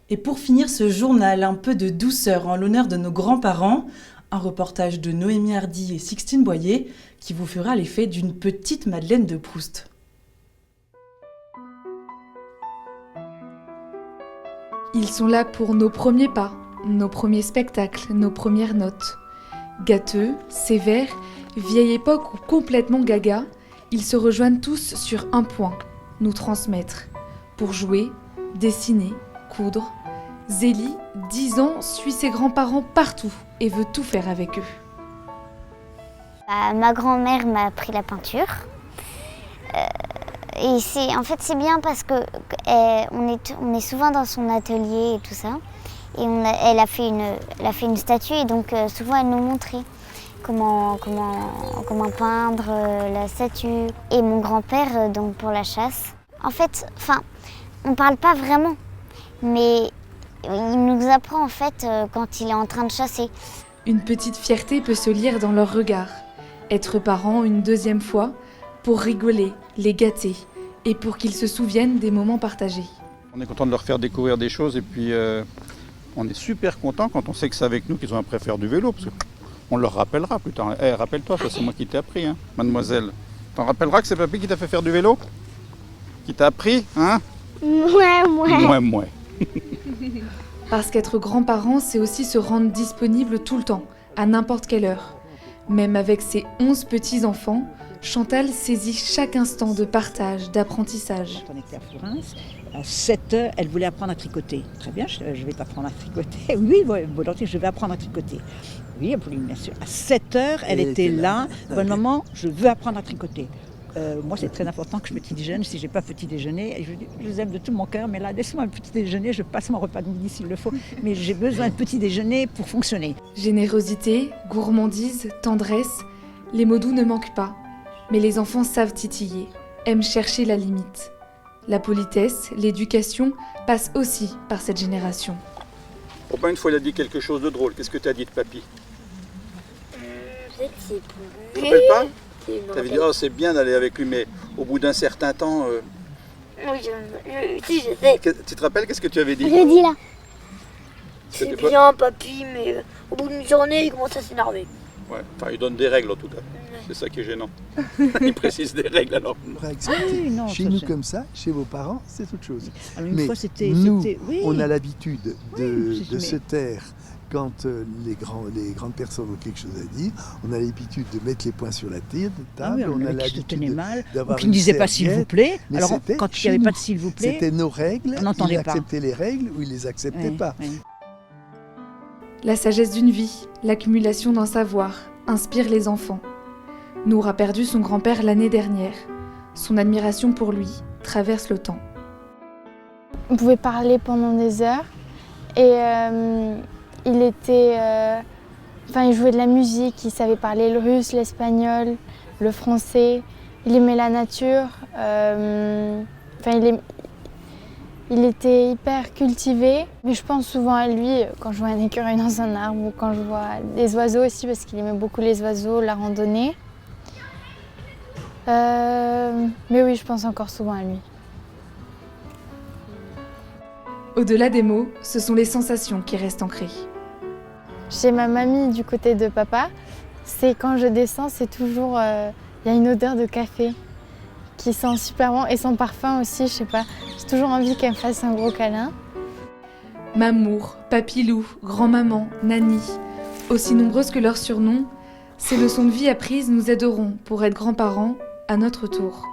Et pour finir ce journal, un peu de douceur en l'honneur de nos grands-parents, un reportage de Noémie Hardy et Sixtine Boyer qui vous fera l'effet d'une petite Madeleine de Proust. Ils sont là pour nos premiers pas, nos premiers spectacles, nos premières notes. Gâteux, sévères, vieille époque ou complètement gaga, ils se rejoignent tous sur un point, nous transmettre. Pour jouer, dessiner, coudre, Zélie, 10 ans, suit ses grands-parents partout et veut tout faire avec eux. Ma grand-mère m'a appris la peinture. Et c'est bien parce que on est souvent dans son atelier et tout ça. Et elle a fait une statue et donc souvent elle nous montrait comment peindre la statue. Et mon grand-père donc pour la chasse. En fait, on parle pas vraiment, mais il nous apprend en fait quand il est en train de chasser. Une petite fierté peut se lire dans leurs regards. Être parents une deuxième fois pour rigoler, les gâter et pour qu'ils se souviennent des moments partagés. On est content de leur faire découvrir des choses et puis on est super content quand on sait que c'est avec nous qu'ils ont appris à faire du vélo parce qu'on leur rappellera plus tard. Rappelle-toi, ça c'est moi qui t'ai appris, hein, mademoiselle. T'en rappelleras que c'est papy qui t'a fait faire du vélo? Qui t'a appris, hein? Ouais. Parce qu'être grands-parents, c'est aussi se rendre disponible tout le temps, à n'importe quelle heure. Même avec ses 11 petits-enfants, Chantal saisit chaque instant de partage, d'apprentissage. Quand on était à Florence, à 7 heures, elle voulait apprendre à tricoter. Très bien, je vais t'apprendre à tricoter. Oui, volontiers, je vais apprendre à tricoter. Oui, bien sûr. À 7 heures, elle était là. Bon maman, je veux apprendre à tricoter. Moi, c'est très important que je petit déjeune. Si je n'ai pas petit déjeuner, je les aime de tout mon cœur, mais là, laisse-moi un petit déjeuner, je passe mon repas de midi s'il le faut. Mais j'ai besoin de petit déjeuner pour fonctionner. Générosité, gourmandise, tendresse, les mots doux ne manquent pas. Mais les enfants savent titiller, aiment chercher la limite. La politesse, l'éducation passent aussi par cette génération. Papa, une fois, il a dit quelque chose de drôle. Qu'est-ce que tu as dit de papy? Je sais plus. Tu te rappelles pas? Tu avais dit, oh, c'est bien d'aller avec lui, mais au bout d'un certain temps... Oui, si, je sais. Tu te rappelles, qu'est-ce que tu avais dit? Je dis là. C'est bien, papy, mais au bout d'une journée, il commence à s'énerver. Ouais, il donne des règles en tout cas. C'est ça qui est gênant. Il précise des règles alors. Non, chez nous comme ça, chez vos parents, c'est autre chose. Alors, Mais fois, nous, oui. on a l'habitude de se mais- taire quand les grandes personnes ont quelque chose à dire. On a l'habitude de mettre les poings sur la table. Ah oui, on a avait qui se tenait l'habitude mal, ou d'avoir qui ne une disait pas s'il vous serviette. plaît. Mais Alors, c'était quand il chez n'y avait nous. pas de s'il vous plaît, C'était nos règles. on n'entendait Il pas. acceptait les règles ou il les acceptait oui, pas. oui. La sagesse d'une vie, l'accumulation d'un savoir, inspire les enfants. Nour a perdu son grand-père l'année dernière. Son admiration pour lui traverse le temps. On pouvait parler pendant des heures et il jouait de la musique, il savait parler le russe, l'espagnol, le français, il aimait la nature, il était hyper cultivé. Mais je pense souvent à lui quand je vois un écureuil dans un arbre ou quand je vois des oiseaux aussi parce qu'il aimait beaucoup les oiseaux, la randonnée. Mais oui, je pense encore souvent à lui. Au-delà des mots, ce sont les sensations qui restent ancrées. Chez ma mamie du côté de papa, c'est quand je descends, c'est toujours, y a une odeur de café qui sent super bon et son parfum aussi, je sais pas. J'ai toujours envie qu'elle me fasse un gros câlin. Mamour, Papilou, Grand-maman, Nani, aussi nombreuses que leurs surnoms, ces leçons de vie apprises nous aideront pour être grands-parents à notre tour.